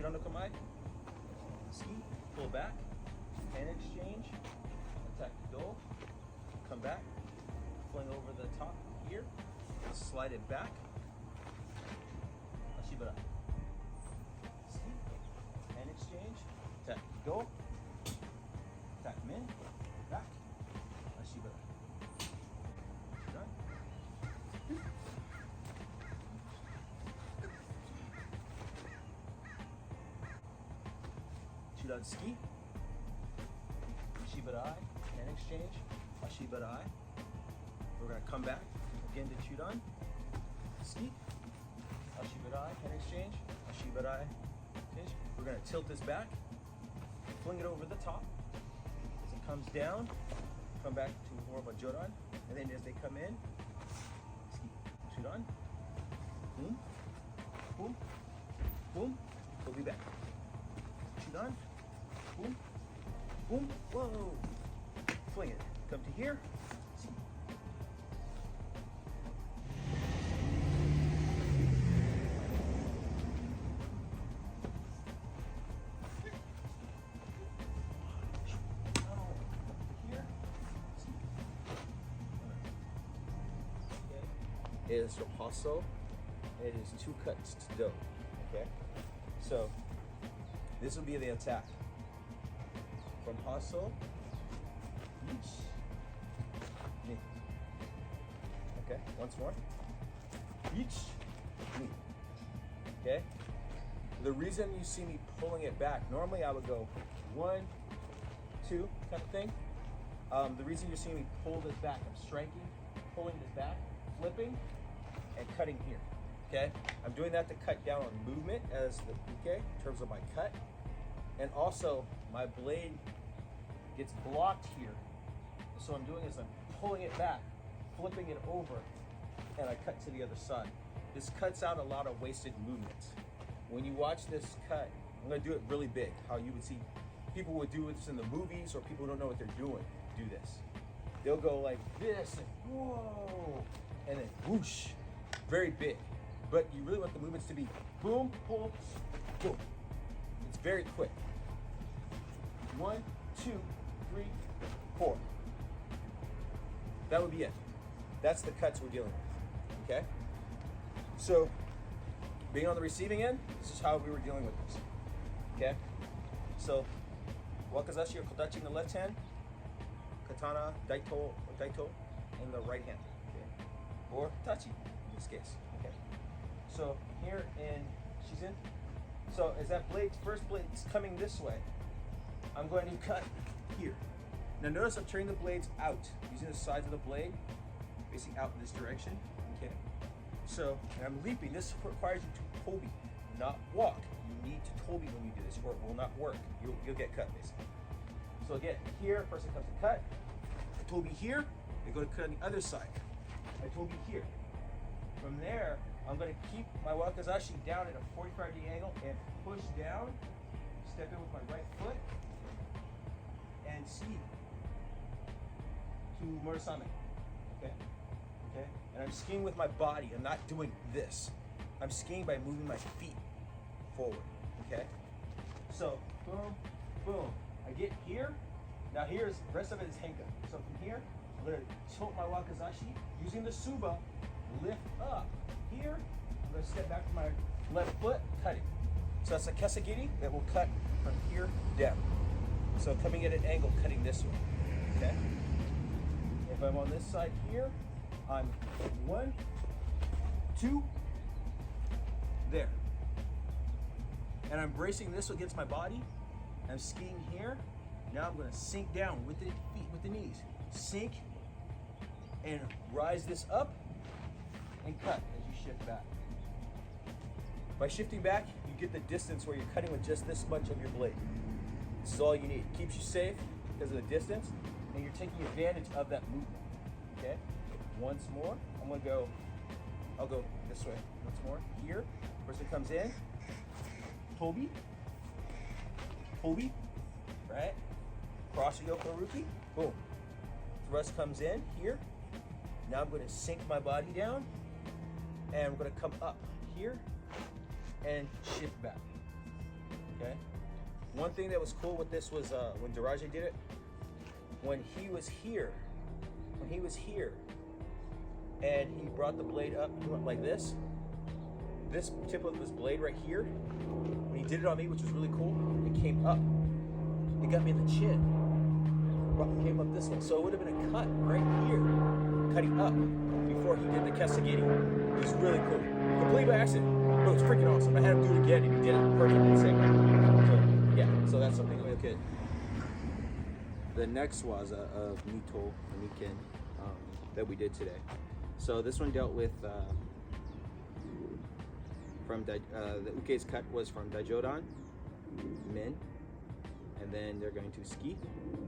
Chudan no kamae. Ski, pull back, hand exchange, attack do, come back, fling over the top here, slide it back, ashibara. Ski, hand exchange, attack do, attack min, back, ashibara. Chudan. Chudan ski, ashibarai, hand exchange, ashibarai. We're gonna come back again to Chudan ski, ashibarai, hand exchange, ashibarai, exchange. We're gonna tilt this back, fling it over the top. As it comes down, come back to more of a jodan, and then as they come in, ski, Chudan, boom, boom, boom, we'll be back. Chudan, boom, boom, whoa, fling it, come to here, ski. Is from Hasso. It is 2 cuts to do. Okay, so this will be the attack from Hasso. Each knee. Okay, once more. Each knee. Okay. The reason you see me pulling it back, normally I would go 1, 2 kind of thing. The reason you're seeing me pull this back, I'm striking, pulling this back, flipping, and cutting here. Okay, I'm doing that to cut down on movement as the puke in terms of my cut, and also my blade gets blocked here. So what I'm doing is I'm pulling it back, flipping it over, and I cut to the other side. This cuts out a lot of wasted movements. When you watch this cut, I'm gonna do it really big, how you would see people would do this in the movies, or people who don't know what they're doing do this. They'll go like this, and whoa, and then whoosh, very big. But you really want the movements to be boom, pull, boom. It's very quick. 1, 2, 3, 4. That would be it. That's the cuts we're dealing with, okay? So, being on the receiving end, this is how we were dealing with this, okay? So, wakizashi or kodachi in the left hand, katana, daito in the right hand, okay? Or tachi in this case, okay? So here in Shizen, so as that first blade is coming this way, I'm going to cut here. Now notice I'm turning the blades out, using the sides of the blade, facing out in this direction, okay? So I'm leaping. This requires you to tobi, not walk. You need to tobi when you do this, or it will not work. You'll get cut, basically. So again, here, first it comes to cut. I tobi here, I go to cut on the other side. I tobi here. From there, I'm going to keep my wakizashi down at a 45-degree angle and push down, step in with my right foot, and ski to murasame. Okay? Okay? And I'm skiing with my body. I'm not doing this. I'm skiing by moving my feet forward. Okay? So, boom, boom. I get here. Now here's, the rest of it is henka. So from here, I'm going to tilt my wakizashi using the suba, lift up. Here, I'm going to step back with my left foot, cutting. So that's a kesagiri that will cut from here down. So coming at an angle, cutting this way, okay? If I'm on this side here, I'm 1, 2, there. And I'm bracing this against my body. I'm skiing here. Now I'm going to sink down with the feet, with the knees. Sink and rise this up and cut as you shift back. By shifting back, you get the distance where you're cutting with just this much of your blade. This is all you need. It keeps you safe because of the distance, and you're taking advantage of that movement. Okay? Once more, I'll go this way. Once more, here. Person comes in, tobi, tobi, right? Cross yoko ruki, boom. Thrust comes in here. Now I'm going to sink my body down, and I'm going to come up here and shift back. Okay. One thing that was cool with this was when Daraje did it, when he was here, and he brought the blade up, he went like this. This tip of his blade right here, when he did it on me, which was really cool, it came up. It got me in the chin. Came up this way. So it would have been a cut right here, cutting up before he did the Kesagiri. It was really cool. Complete by accident. But it was freaking awesome. I had him do it again and he did it perfectly the same way. So yeah, so that's something we could. The next waza of Nito or Niken that we did today. So this one dealt with the uke's cut was from Daijodan, men, and then they're going to ski,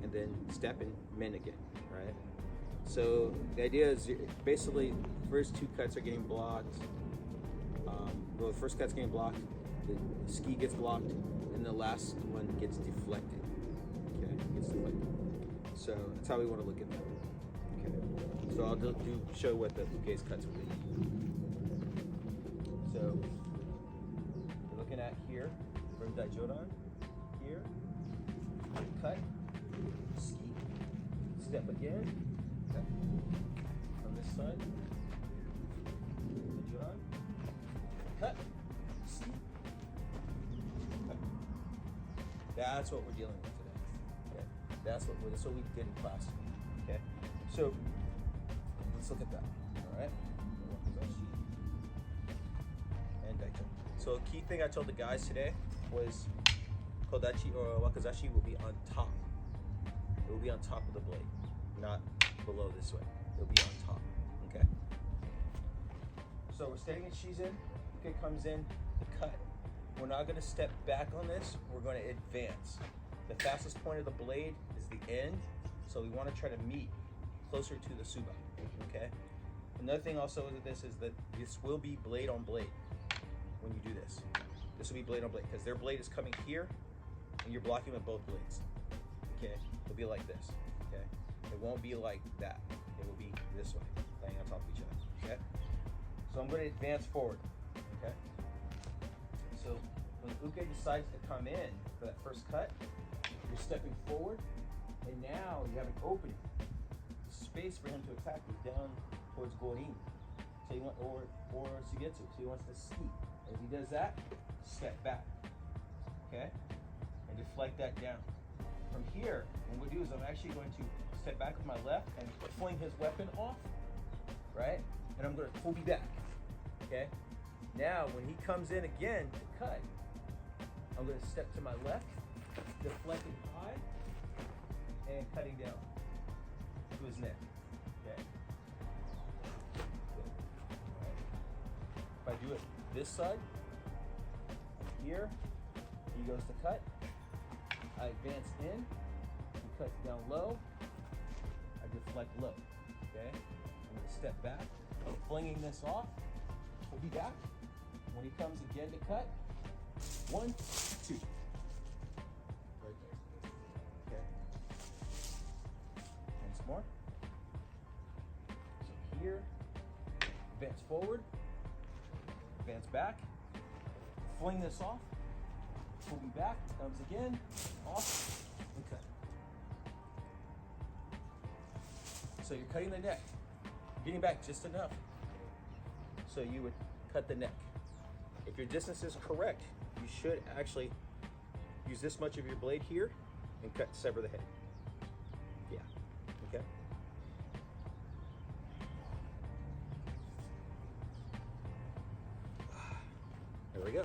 and then step in men again, right? So the idea is basically first two cuts are getting blocked. Well, the first cut's getting blocked, the ski gets blocked, and the last one gets deflected. Okay, gets deflected. So that's how we want to look at that. Okay. So I'll show what the uke's cuts will be. So we're looking at here from Daijodan, here, cut, ski, step again, cut. On this side, Daijodan, cut, ski, cut. That's what we're dealing with today. Okay, that's what we did in class. Okay, so let's look at that. All right. So a key thing I told the guys today was Kodachi or Wakazashi will be on top. It will be on top of the blade, not below this way. It will be on top, okay? So we're staying in Shizen. Uke comes in, the cut. We're not gonna step back on this, we're gonna advance. The fastest point of the blade is the end, so we wanna try to meet closer to the Suba, okay? Another thing also with this is that this will be blade on blade. When you do this, this will be blade on blade because their blade is coming here and you're blocking with both blades. Okay, it'll be like this. Okay, it won't be like that. It will be this way, laying on top of each other. Okay, so I'm going to advance forward. Okay, so when Uke decides to come in for that first cut, you're stepping forward, and now you have an opening. The space for him to attack is down towards Gorin. So he wants, or Sugetsu. So he wants to ski. As he does that, step back, okay? And deflect that down. From here, what we'll do is I'm actually going to step back with my left and fling his weapon off, right? And I'm gonna pull me back, okay? Now, when he comes in again to cut, I'm gonna step to my left, deflecting high, and cutting down to his neck, okay? If I do it this side, here, he goes to cut, I advance in, he cuts down low, I deflect low, okay? I'm gonna step back, I'm flinging this off, he'll be back. When he comes again to cut, 1, 2. Right there, okay? Once more. So here, advance forward, advance back, fling this off, pull me back, comes again, off, and cut. So you're cutting the neck, getting back just enough. So you would cut the neck. If your distance is correct, you should actually use this much of your blade here and sever the head. Yeah, okay? There we go.